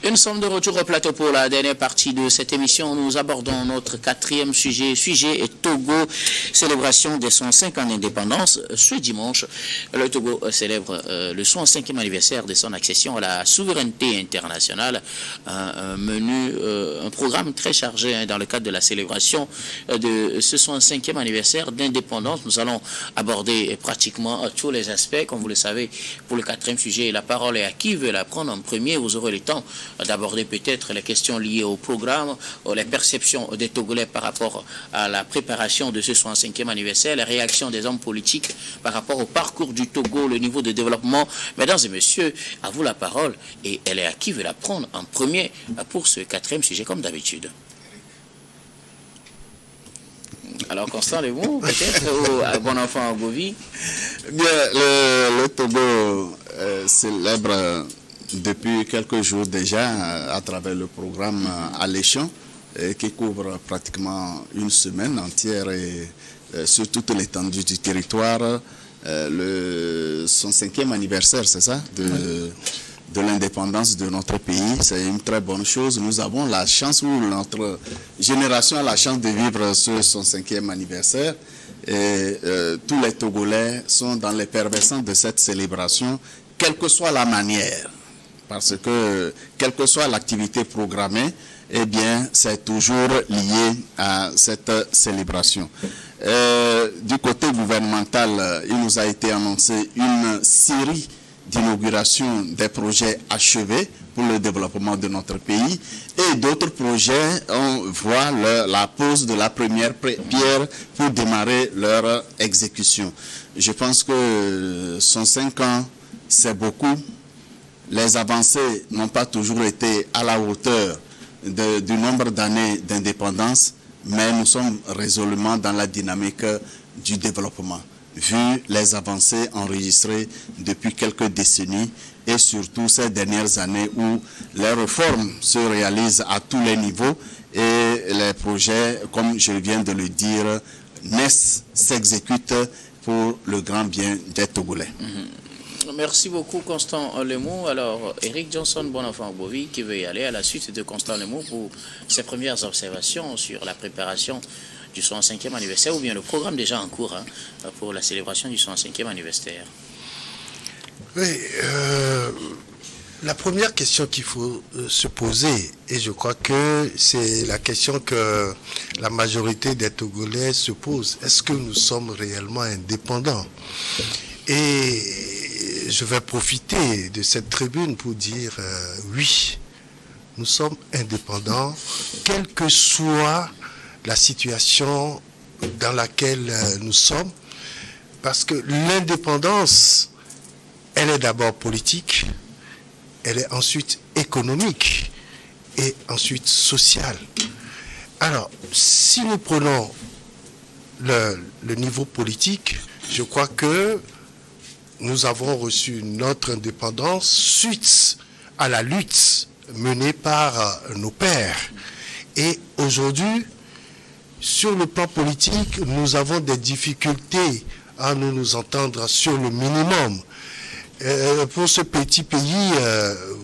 Et nous sommes de retour au plateau pour la dernière partie de cette émission. Nous abordons notre quatrième sujet est Togo, célébration de son 5 ans d'indépendance. Ce dimanche, le Togo célèbre le 65e anniversaire de son accession à la souveraineté internationale. Un programme très chargé dans le cadre de la célébration de ce 65e anniversaire d'indépendance. Nous allons aborder pratiquement tous les aspects. Comme vous le savez, pour le quatrième sujet, la parole est à qui veut la prendre en premier. Vous aurez le temps d'aborder peut-être les questions liées au programme, les perceptions des Togolais par rapport à la préparation de ce 65e anniversaire, les réactions des hommes politiques par rapport au parcours du Togo, le niveau de développement. Mesdames et messieurs, à vous la parole et elle est à qui veut la prendre en premier pour ce quatrième sujet comme d'habitude. Alors, Constant Lemou, peut-être, ou bon enfant Govi. Bien, le Togo célèbre depuis quelques jours déjà à travers le programme Alléchant qui couvre pratiquement une semaine entière et sur toute l'étendue du territoire son 5e anniversaire, c'est ça, de l'indépendance de notre pays. C'est une très bonne chose. Nous avons la chance, ou notre génération a la chance de vivre son 5e anniversaire. Et tous les Togolais sont dans l'effervescence de cette célébration, quelle que soit la manière. Parce que, quelle que soit l'activité programmée, eh bien, c'est toujours lié à cette célébration. Du côté gouvernemental, il nous a été annoncé une série d'inauguration des projets achevés pour le développement de notre pays et d'autres projets, on voit la pose de la première pierre pour démarrer leur exécution. Je pense que son 5 ans, c'est beaucoup. Les avancées n'ont pas toujours été à la hauteur du nombre d'années d'indépendance, mais nous sommes résolument dans la dynamique du développement, vu les avancées enregistrées depuis quelques décennies et surtout ces dernières années où les réformes se réalisent à tous les niveaux et les projets, comme je viens de le dire, naissent, s'exécutent pour le grand bien des Togolais. Merci beaucoup, Constant Lemou. Alors, Eric Johnson, bon enfant Bovi, qui veut y aller à la suite de Constant Lemou pour ses premières observations sur la préparation du 65e anniversaire, ou bien le programme déjà en cours pour la célébration du 65e anniversaire. Oui, la première question qu'il faut se poser, et je crois que c'est la question que la majorité des Togolais se posent, est-ce que nous sommes réellement indépendants? Et je vais profiter de cette tribune pour dire oui, nous sommes indépendants, quelle que soit la situation dans laquelle nous sommes, parce que l'indépendance, elle est d'abord politique, elle est ensuite économique et ensuite sociale. Alors, si nous prenons le niveau politique, je crois que nous avons reçu notre indépendance suite à la lutte menée par nos pères. Et aujourd'hui, sur le plan politique, nous avons des difficultés à nous entendre sur le minimum. Pour ce petit pays,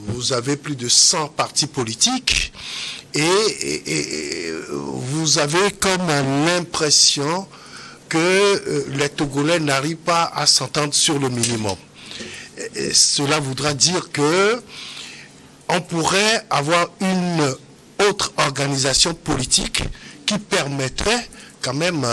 vous avez plus de 100 partis politiques et vous avez comme l'impression que les Togolais n'arrivent pas à s'entendre sur le minimum. Et cela voudra dire que on pourrait avoir une autre organisation politique qui permettrait quand même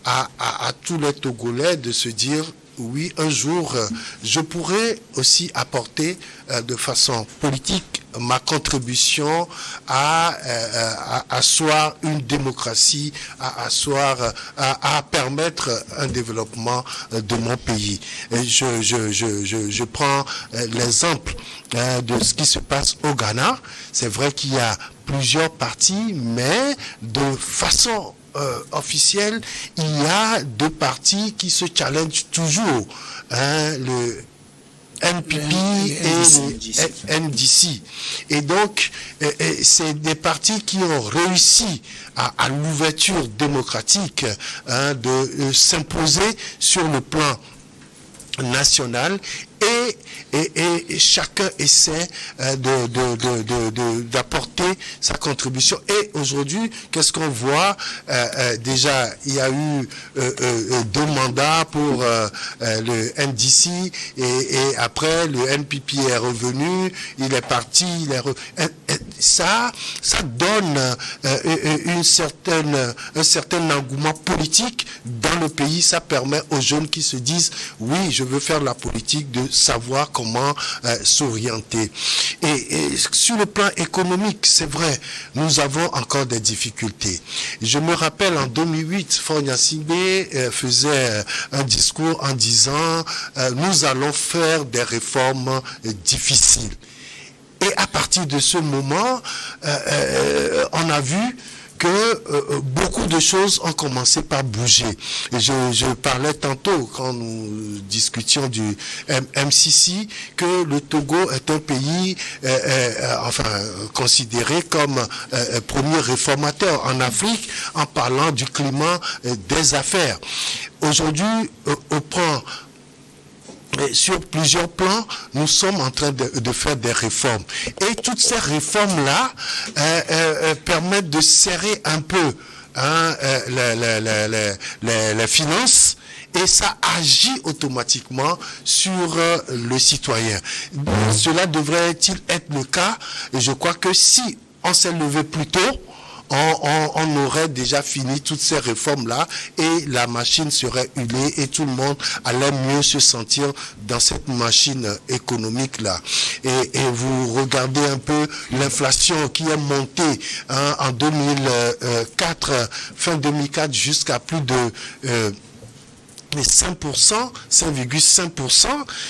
à tous les Togolais de se dire oui, un jour, je pourrais aussi apporter de façon politique ma contribution à asseoir une démocratie, à permettre un développement de mon pays. Et je prends l'exemple de ce qui se passe au Ghana. C'est vrai qu'il y a plusieurs partis, mais de façon officielle, il y a deux partis qui se challengent toujours, le NPP et le NDC. Et donc, c'est des partis qui ont réussi à l'ouverture démocratique de s'imposer sur le plan national et chacun essaie d'apporter sa contribution. Et aujourd'hui, qu'est-ce qu'on voit? Déjà, il y a eu 2 mandats pour le NDC et après le NPP est revenu, il est parti, ça donne un certain engouement politique dans le pays. Ça permet aux jeunes qui se disent oui, je veux faire la politique, de savoir comment s'orienter. Et sur le plan économique, c'est vrai, nous avons encore des difficultés. Je me rappelle en 2008, Faure Gnassingbé faisait un discours en disant nous allons faire des réformes difficiles. Et à partir de ce moment, on a vu que beaucoup de choses ont commencé par bouger. Et je parlais tantôt, quand nous discutions du MCC, que le Togo est un pays considéré comme premier réformateur en Afrique en parlant du climat des affaires. Aujourd'hui, sur plusieurs plans, nous sommes en train de faire des réformes. Et toutes ces réformes-là permettent de serrer un peu les finances, et ça agit automatiquement sur le citoyen. Cela devrait-il être le cas? Et je crois que si on s'est levé plus tôt, on aurait déjà fini toutes ces réformes-là et la machine serait huilée et tout le monde allait mieux se sentir dans cette machine économique-là. Et vous regardez un peu l'inflation qui est montée en 2004, fin 2004, jusqu'à plus de 5%,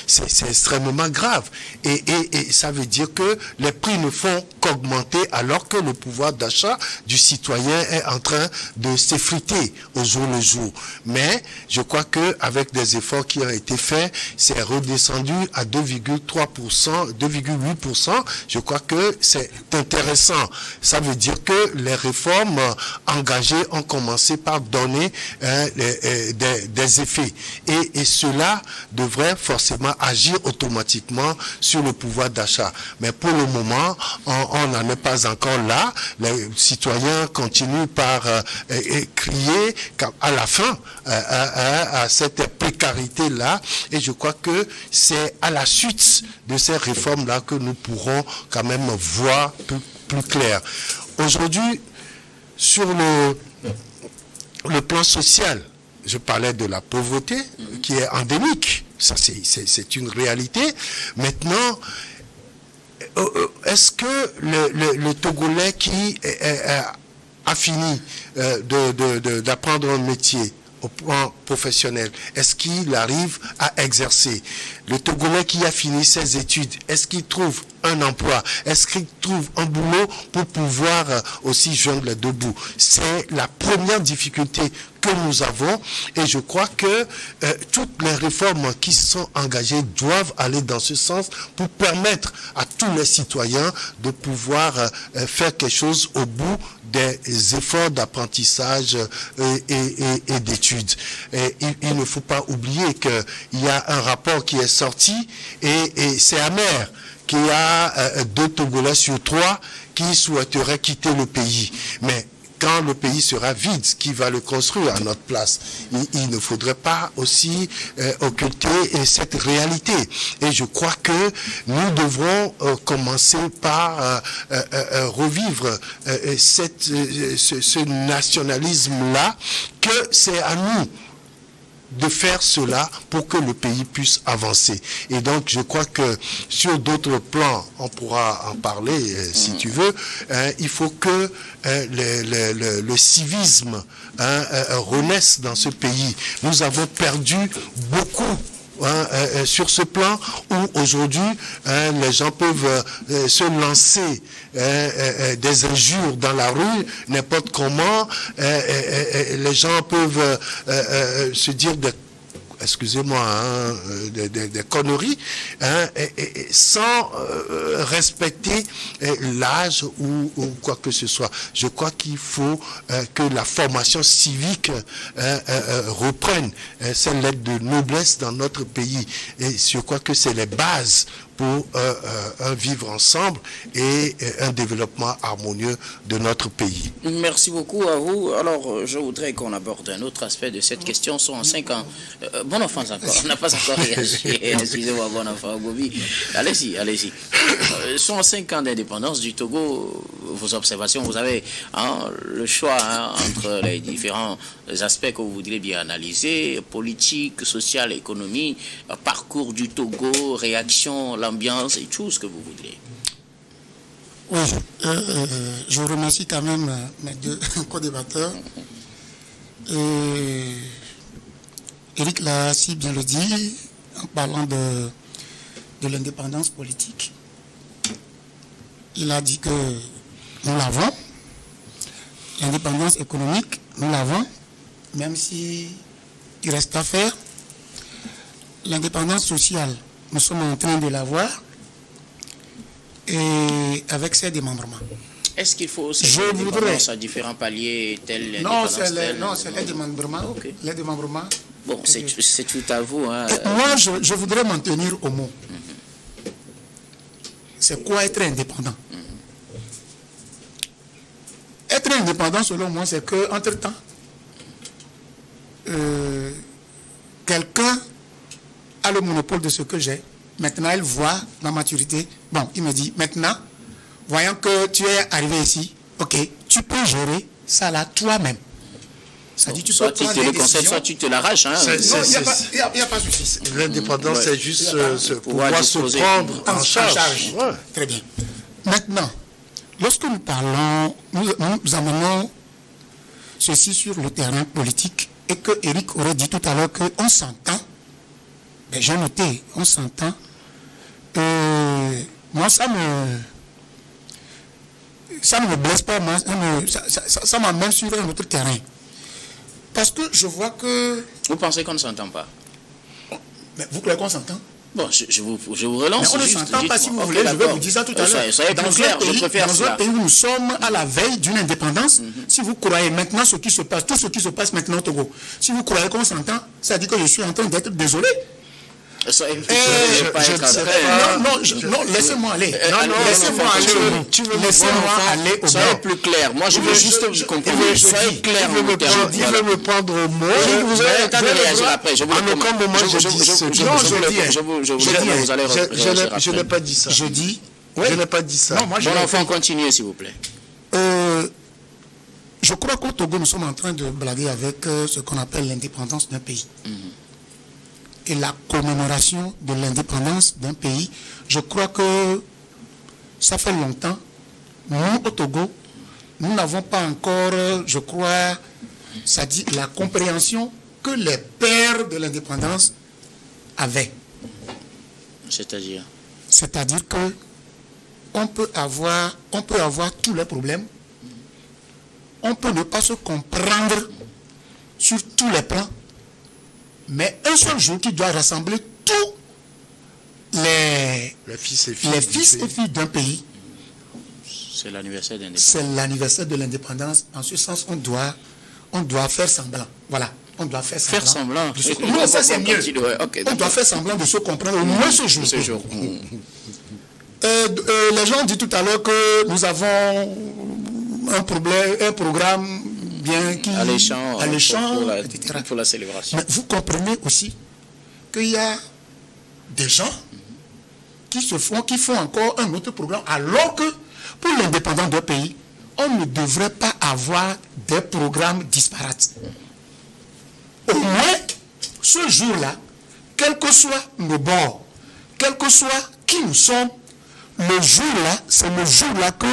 c'est extrêmement grave. Et ça veut dire que les prix ne font qu'augmenter alors que le pouvoir d'achat du citoyen est en train de s'effriter au jour le jour. Mais je crois qu'avec des efforts qui ont été faits, c'est redescendu à 2,3%, 2,8%. Je crois que c'est intéressant. Ça veut dire que les réformes engagées ont commencé par donner des effets. Et cela devrait forcément agir automatiquement sur le pouvoir d'achat. Mais pour le moment, on n'en est pas encore là. Les citoyens continuent par crier à la fin à cette précarité-là. Et je crois que c'est à la suite de ces réformes-là que nous pourrons quand même voir plus clair. Aujourd'hui, sur le plan social, je parlais de la pauvreté qui est endémique. Ça, c'est une réalité. Maintenant, est-ce que le Togolais qui a fini d'apprendre un métier au plan professionnel, est-ce qu'il arrive à exercer? Le Togolais qui a fini ses études, est-ce qu'il trouve un emploi? Est-ce qu'il trouve un boulot pour pouvoir aussi joindre les deux bouts? C'est la première difficulté que nous avons, et je crois que toutes les réformes qui sont engagées doivent aller dans ce sens pour permettre à tous les citoyens de pouvoir faire quelque chose au bout des efforts d'apprentissage et d'études. Et il ne faut pas oublier qu'il y a un rapport qui est sorti et c'est amer qu'il y a 2 Togolais sur 3 qui souhaiteraient quitter le pays. Mais quand le pays sera vide, qui va le construire à notre place? Il ne faudrait pas aussi occulter cette réalité. Et je crois que nous devrons commencer par revivre ce nationalisme-là, que c'est à nous de faire cela pour que le pays puisse avancer. Et donc, je crois que sur d'autres plans, on pourra en parler si tu veux, il faut que le civisme renaisse dans ce pays. Nous avons perdu beaucoup sur ce plan où aujourd'hui les gens peuvent se lancer des injures dans la rue, n'importe comment, les gens peuvent se dire excusez-moi, hein, des conneries, hein, et sans respecter l'âge ou quoi que ce soit. Je crois qu'il faut que la formation civique reprenne cette lettre de noblesse dans notre pays. Et je crois que c'est les bases pour un vivre ensemble et un développement harmonieux de notre pays. Merci beaucoup à vous. Alors, je voudrais qu'on aborde un autre aspect de cette question. Sont en 5 ans. Bon enfant encore. On n'a pas encore réagi. Excusez-moi, bon enfant, Bobby. Allez-y. Sont en 5 ans d'indépendance du Togo. Vos observations, vous avez le choix entre les différents aspects que vous voudriez bien analyser, politique, social, économie, parcours du Togo, réaction, l'ambiance et tout ce que vous voudriez. Oui, je vous remercie quand même mes deux co-débatteurs. Eric l'a si bien le dit en parlant de l'indépendance politique. Il a dit que nous l'avons. L'indépendance économique, nous l'avons, même si il reste à faire. L'indépendance sociale, nous sommes en train de l'avoir. Et avec ses démembrements. Est-ce qu'il faut à différents paliers tels Non, c'est les démembrements. Okay. Les démembrements. Bon, c'est tout à vous. Hein. Moi, je voudrais m'en tenir au mot. C'est quoi être indépendant? Être indépendant, selon moi, c'est qu'entre-temps, quelqu'un a le monopole de ce que j'ai. Maintenant, elle voit ma maturité. Bon, il me dit, maintenant, voyant que tu es arrivé ici, ok, tu peux gérer ça là toi-même. Ça dit, tu soit peux tu te le concèdes, soit tu te l'arraches. Hein. Non, il n'y a pas de souci. L'indépendance, c'est juste pouvoir se prendre en charge. Ouais. Très bien. Maintenant, lorsque nous parlons, nous amenons ceci sur le terrain politique et que Eric aurait dit tout à l'heure qu'on s'entend. Ben, j'ai noté, on s'entend. Moi, ça ne me blesse pas, ça m'amène sur un autre terrain. Parce que je vois que... Vous pensez qu'on ne s'entend pas? Mais vous croyez qu'on s'entend? Bon, je vous relance. Mais on ne s'entend pas, si vous voulez, je vais vous dire ça tout à l'heure. Dans un pays où nous sommes à la veille d'une indépendance, si vous croyez maintenant ce qui se passe, tout ce qui se passe maintenant au Togo, si vous croyez qu'on s'entend, ça dit que je suis en train d'être désolé. Non, laissez-moi aller. Laissez-moi aller au soyez plus clair. Moi, je veux juste vous comprendre. Soyez clair. Il veut me prendre au mot. Vous avez le temps de réagir après. Je n'ai pas dit ça. Je dis. Je n'ai pas dit ça. Bon enfant, continuez, s'il vous plaît. Je crois qu'au Togo, nous sommes en train de blaguer avec ce qu'on appelle l'indépendance d'un pays. Et la commémoration de l'indépendance d'un pays, je crois que ça fait longtemps. Nous, au Togo, nous n'avons pas encore, je crois, ça dit la compréhension que les pères de l'indépendance avaient. C'est-à-dire que on peut avoir tous les problèmes, on peut ne pas se comprendre sur tous les plans, mais un seul jour qui doit rassembler tous les fils et filles d'un pays. C'est l'anniversaire de l'indépendance. C'est l'anniversaire de l'indépendance. En ce sens, on doit faire semblant. Voilà. On doit faire semblant. Non, ça c'est mieux. Okay, on doit faire semblant de se comprendre au moins ce jour. Les gens ont dit tout à l'heure que nous avons un programme bien qui alléchant pour la célébration. Mais vous comprenez aussi qu'il y a des gens qui font encore un autre programme, alors que pour l'indépendance d'un pays, on ne devrait pas avoir des programmes disparates. Au moins, ce jour-là, quel que soit nos bords, quel que soit qui nous sommes, le jour-là, c'est le jour-là que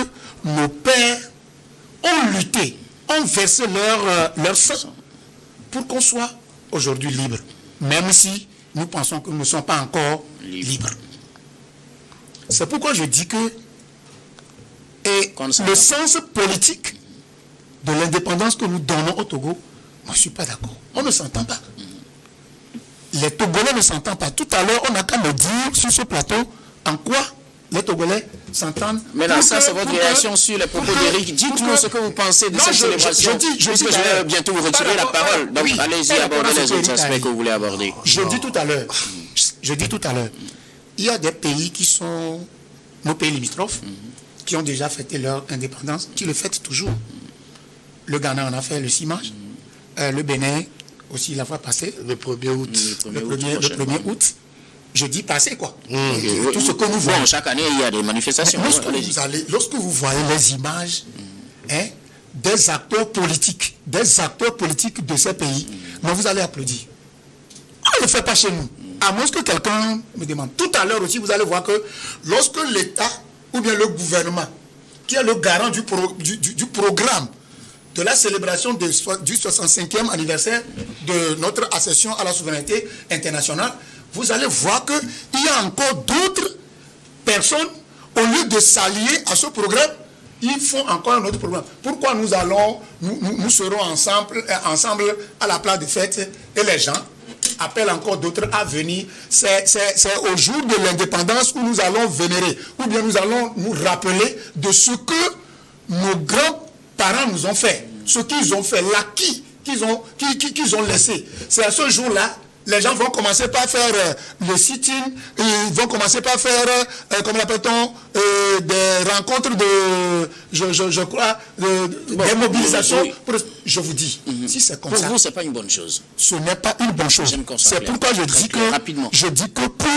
nos pères ont lutté, ont versé leur sang pour qu'on soit aujourd'hui libre, même si nous pensons que nous ne sommes pas encore libres. C'est pourquoi je dis que le sens politique de l'indépendance que nous donnons au Togo, moi je ne suis pas d'accord. On ne s'entend pas. les Togolais ne s'entendent pas. Tout à l'heure, on n'a qu'à me dire sur ce plateau en quoi les Togolais s'entendent. Maintenant, ça, c'est votre réaction sur les propos d'Éric. Dites-nous ce que vous pensez de cette célébration. Puisque je vais bientôt vous retirer la parole. Donc, allez-y, abordez les autres aspects que vous voulez aborder. Je dis tout à l'heure, il y a des pays qui sont nos pays limitrophes, qui ont déjà fêté leur indépendance, qui le fêtent toujours. Le Ghana en a fait le 6 mars, le Bénin aussi la fois passée, Le 1er août. le 1er août. Je dis passé, quoi. Tout ce que nous voyons. Chaque année, il y a des manifestations. Lorsque vous voyez les images des acteurs politiques de ces pays, mais vous allez applaudir. On ne le fait pas chez nous. À moins que quelqu'un me demande. Tout à l'heure aussi, vous allez voir que lorsque l'État ou bien le gouvernement, qui est le garant du programme de la célébration du 65e anniversaire de notre accession à la souveraineté internationale, vous allez voir qu'il y a encore d'autres personnes, au lieu de s'allier à ce programme, ils font encore un autre programme. Pourquoi nous serons ensemble à la place des fêtes et les gens appellent encore d'autres à venir. C'est au jour de l'indépendance où nous allons vénérer, ou bien nous allons nous rappeler de ce que nos grands-parents nous ont fait, ce qu'ils ont fait, l'acquis qu'ils ont laissé. C'est à ce jour-là, les gens vont commencer par faire le sit-in, ils vont commencer par faire, comment l'appelle-t-on, des rencontres je crois, des mobilisations. Je vous dis, si c'est comme ça. Pour vous, ce n'est pas une bonne chose. Ce n'est pas une bonne chose. C'est pourquoi je dis que pour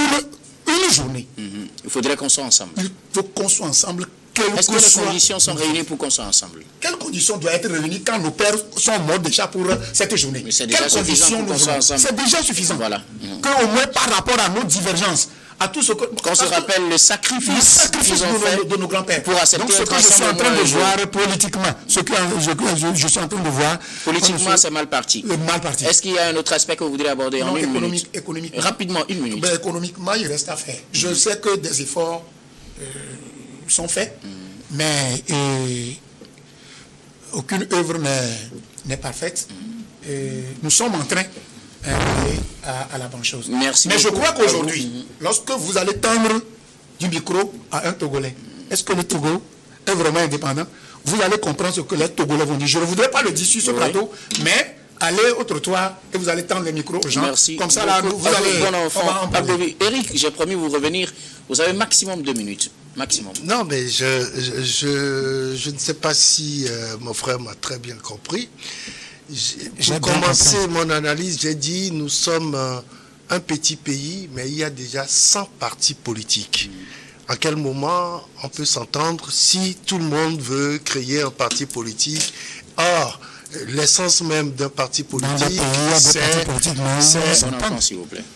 une journée, il faudrait qu'on soit ensemble. Il faut qu'on soit ensemble. Est-ce que les conditions sont réunies pour qu'on soit ensemble? Quelles conditions doivent être réunies quand nos pères sont morts déjà pour cette journée? Mais c'est déjà suffisant pour qu'on soit ensemble. C'est déjà suffisant. Voilà. Qu'au moins par rapport à nos divergences, à tout ce que... Qu'on se rappelle le sacrifice qu'ils ont fait de nos grands-pères. Pour accepter. Donc ce que je suis en train de voir politiquement, ce que je suis en train de voir... Politiquement, c'est mal parti. Mal parti. Est-ce qu'il y a un autre aspect que vous voudriez aborder en une minute? Économiquement. Rapidement, une minute. Ben, économiquement, il reste à faire. Je sais que des efforts sont faits, mais aucune œuvre n'est parfaite. Nous sommes en train d'aller à la bonne chose. Merci mais beaucoup. Je crois qu'aujourd'hui, lorsque vous allez tendre du micro à un Togolais, est-ce que le Togo est vraiment indépendant? Vous allez comprendre ce que les Togolais vont dire. Je ne voudrais pas le dire sur ce plateau, mais allez au trottoir et vous allez tendre les micros aux gens. Merci. Comme ça, là, vous allez... Bon enfant. Eric, j'ai promis vous revenir. Vous avez maximum 2 minutes. Maximum. Non, mais je ne sais pas si mon frère m'a très bien compris. J'ai commencé mon analyse, j'ai dit nous sommes un petit pays, mais il y a déjà 100 partis politiques. À quel moment on peut s'entendre si tout le monde veut créer un parti politique? Or, l'essence même d'un parti politique,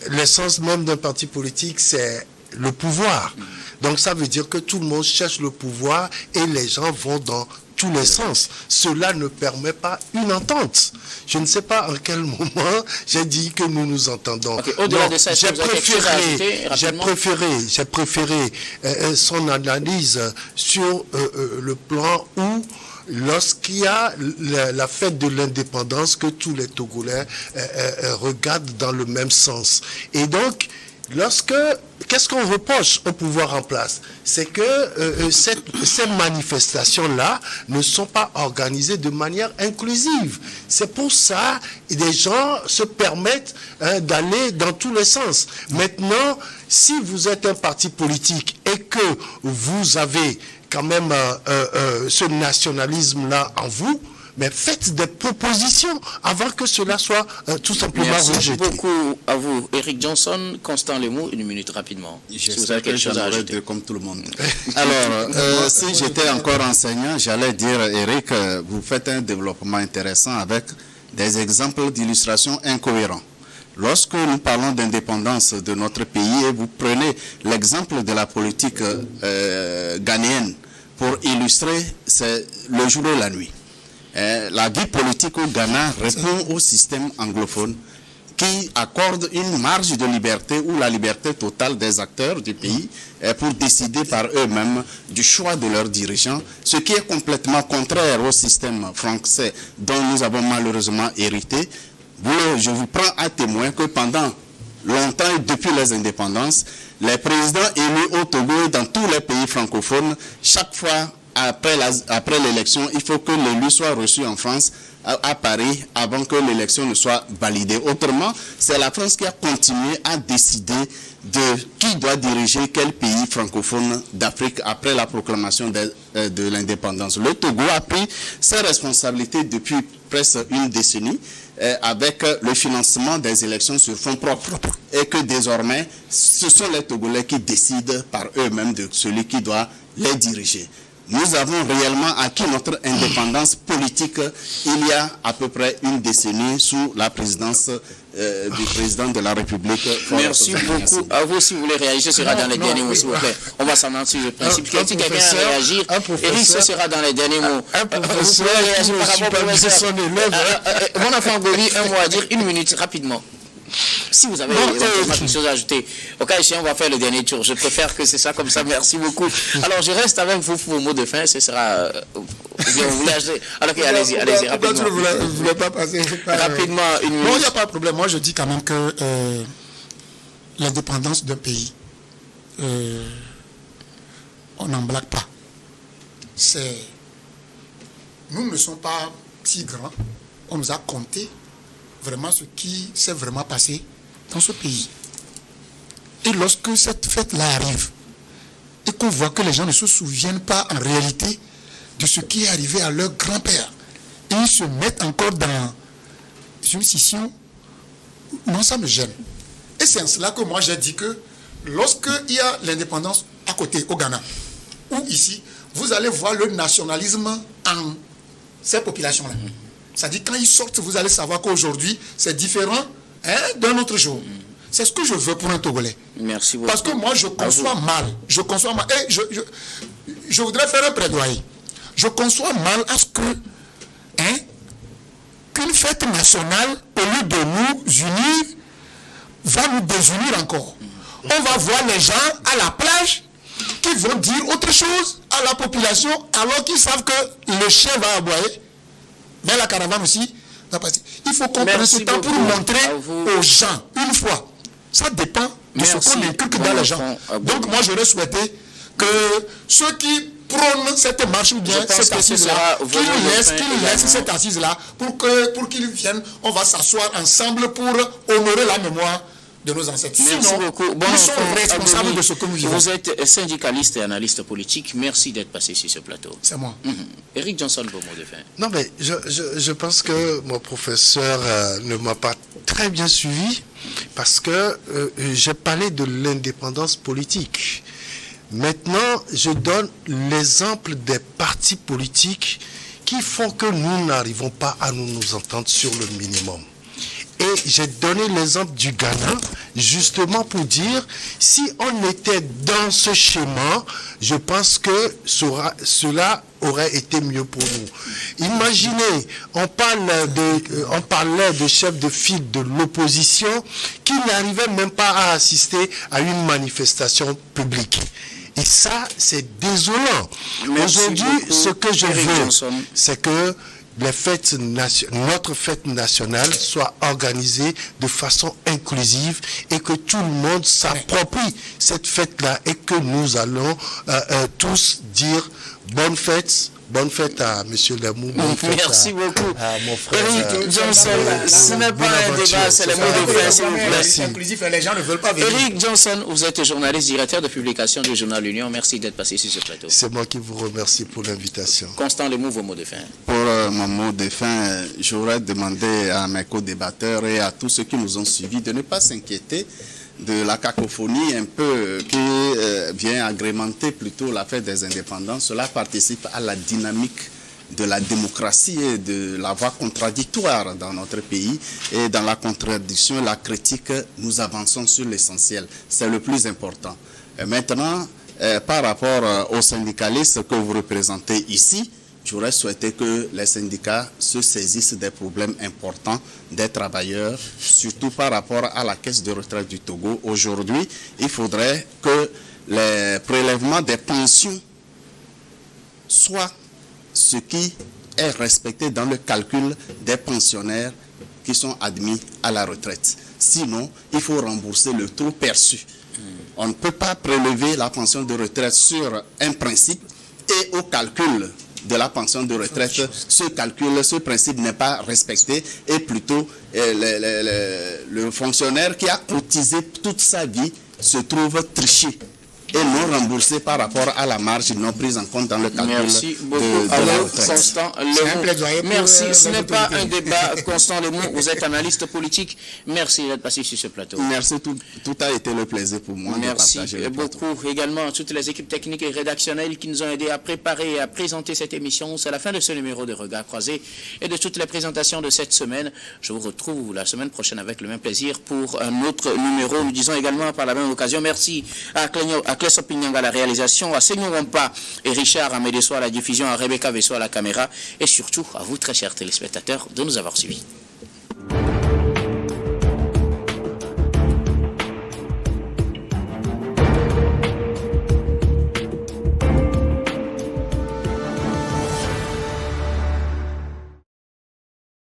l'essence même d'un parti politique, c'est le pouvoir. Donc ça veut dire que tout le monde cherche le pouvoir et les gens vont dans tous les sens. Cela ne permet pas une entente. Je ne sais pas en quel moment j'ai dit que nous nous entendons. Okay. Au-delà de ça, j'ai préféré son analyse sur le plan où lorsqu'il y a la fête de l'indépendance, que tous les Togolais regardent dans le même sens. Et donc, qu'est-ce qu'on reproche au pouvoir en place? C'est que ces manifestations-là ne sont pas organisées de manière inclusive. C'est pour ça que des gens se permettent d'aller dans tous les sens. Maintenant, si vous êtes un parti politique et que vous avez quand même ce nationalisme-là en vous, mais faites des propositions avant que cela soit tout simplement rejeté. Merci beaucoup à vous. Eric Johnson, Constant Lemou, 1 minute rapidement. Si vous avez quelque chose à ajouter comme tout le monde. Alors, si j'étais encore enseignant, j'allais dire, Eric, vous faites un développement intéressant avec des exemples d'illustrations incohérents. Lorsque nous parlons d'indépendance de notre pays, et vous prenez l'exemple de la politique ghanéenne pour illustrer, c'est le jour et la nuit. La vie politique au Ghana répond au système anglophone qui accorde une marge de liberté ou la liberté totale des acteurs du pays pour décider par eux-mêmes du choix de leurs dirigeants, ce qui est complètement contraire au système français dont nous avons malheureusement hérité. Je vous prends à témoin que pendant longtemps et depuis les indépendances, les présidents élus au Togo et dans tous les pays francophones, chaque fois après l'élection, il faut que l'élu soit reçu en France, à Paris, avant que l'élection ne soit validée. Autrement, c'est la France qui a continué à décider de qui doit diriger quel pays francophone d'Afrique après la proclamation de l'indépendance. Le Togo a pris ses responsabilités depuis presque une décennie avec le financement des élections sur fonds propres et que désormais, ce sont les Togolais qui décident par eux-mêmes de celui qui doit les diriger. Nous avons réellement acquis notre indépendance politique il y a à peu près une décennie sous la présidence du président de la République. Merci beaucoup. À vous, si vous voulez réagir, ce sera dans les derniers mots, s'il vous plaît. On va s'en sur le principe. Quelqu'un à réagir. Eric, ce sera dans les derniers mots. Vous pouvez réagir par rapport au professeur. Mon enfant Gobi, un mot à dire, 1 minute, rapidement. Si vous avez quelque chose à ajouter, au cas échéant, on va faire le dernier tour. Je préfère que c'est ça comme ça. Merci beaucoup. Alors, je reste avec vous pour vos mots de fin. Ce sera. Vous voulez ajouter? Alors, okay, allez-y, rapidement. Pourquoi tu ne voulais pas passer rapidement, une minute. Non, il n'y a pas de problème. Moi, je dis quand même que l'indépendance d'un pays, on n'en blague pas. Nous ne sommes pas si grands. On nous a compté vraiment ce qui s'est vraiment passé dans ce pays. Et lorsque cette fête-là arrive, et qu'on voit que les gens ne se souviennent pas en réalité de ce qui est arrivé à leur grand-père, et ils se mettent encore dans une scission, moi ça me gêne. Et c'est en cela que moi j'ai dit que lorsqu'il y a l'indépendance à côté, au Ghana, ou ici, vous allez voir le nationalisme en ces populations-là. C'est-à-dire, quand ils sortent, vous allez savoir qu'aujourd'hui, c'est différent d'un autre jour. C'est ce que je veux pour un Togolais. Merci beaucoup. Parce que moi, je conçois mal. Je conçois mal. Et je voudrais faire un plaidoyer. Je conçois mal à ce que qu'une fête nationale, au lieu de nous unir, va nous désunir encore. On va voir les gens à la plage qui vont dire autre chose à la population alors qu'ils savent que le chien va aboyer. Mais la caravane aussi va passer. Il faut qu'on prenne ce temps pour montrer aux gens, une fois. Ça dépend de ce qu'on inculque dans les gens. Donc moi, j'aurais souhaité que ceux qui prônent cette marche ou bien cette assise-là, qu'ils laissent cette assise-là pour qu'ils viennent. On va s'asseoir ensemble pour honorer la mémoire de nos ancêtres. Merci beaucoup. Nous sommes responsables de ce que nous vivons. Vous êtes syndicaliste et analyste politique. Merci d'être passé sur ce plateau. C'est moi. Eric Johnson, vos mots de fin. Non, mais je pense que mon professeur ne m'a pas très bien suivi parce que j'ai parlé de l'indépendance politique. Maintenant, je donne l'exemple des partis politiques qui font que nous n'arrivons pas à nous entendre sur le minimum. Et j'ai donné l'exemple du Ghana, justement pour dire, si on était dans ce schéma, je pense que cela aurait été mieux pour nous. Imaginez, on parlait de chefs de file de l'opposition qui n'arrivaient même pas à assister à une manifestation publique. Et ça, c'est désolant. Aujourd'hui, ce que je veux, c'est que notre fête nationale soit organisée de façon inclusive et que tout le monde s'approprie cette fête-là et que nous allons tous dire bonne fête à M. Lemou. Merci beaucoup. À mon frère. Eric Johnson, ce n'est pas un débat, c'est le mot de fin, s'il vous plaît. Merci. Inclusif, les gens ne veulent pas venir. Eric Johnson, vous êtes journaliste, directeur de publication du journal L'Union. Merci d'être passé sur ce plateau. C'est moi qui vous remercie pour l'invitation. Constant Lemou, vos mots de fin. Pour mon mot de fin, j'aurais demandé à mes co-débatteurs et à tous ceux qui nous ont suivis de ne pas s'inquiéter de la cacophonie un peu qui vient agrémenter plutôt la fête des indépendances. Cela participe à la dynamique de la démocratie et de la voie contradictoire dans notre pays. Et dans la contradiction et la critique, nous avançons sur l'essentiel. C'est le plus important. Et maintenant, par rapport aux syndicalistes que vous représentez ici, j'aurais souhaité que les syndicats se saisissent des problèmes importants des travailleurs, surtout par rapport à la caisse de retraite du Togo. Aujourd'hui, il faudrait que les prélèvements des pensions soient ce qui est respecté dans le calcul des pensionnaires qui sont admis à la retraite. Sinon, il faut rembourser le trop perçu. On ne peut pas prélever la pension de retraite sur un principe et au calcul de la pension de retraite, ce principe n'est pas respecté et plutôt le fonctionnaire qui a cotisé toute sa vie se trouve triché et non remboursé par rapport à la marge non prise en compte dans le calcul de la retraite. Constant Lemou. Merci. Ce n'est pas un débat. Constant Lemou, vous êtes analyste politique. Merci d'être passé sur ce plateau. Merci. Tout a été le plaisir pour moi de partager le plateau. Beaucoup également à toutes les équipes techniques et rédactionnelles qui nous ont aidés à préparer et à présenter cette émission. C'est la fin de ce numéro de Regard Croisé et de toutes les présentations de cette semaine. Je vous retrouve la semaine prochaine avec le même plaisir pour un autre numéro. Nous disons également par la même occasion merci à Clés Pignang à la réalisation, à Seignon Wampa et Richard Amédéso à la diffusion, à Rebecca Vesso à la caméra et surtout à vous très chers téléspectateurs de nous avoir suivis.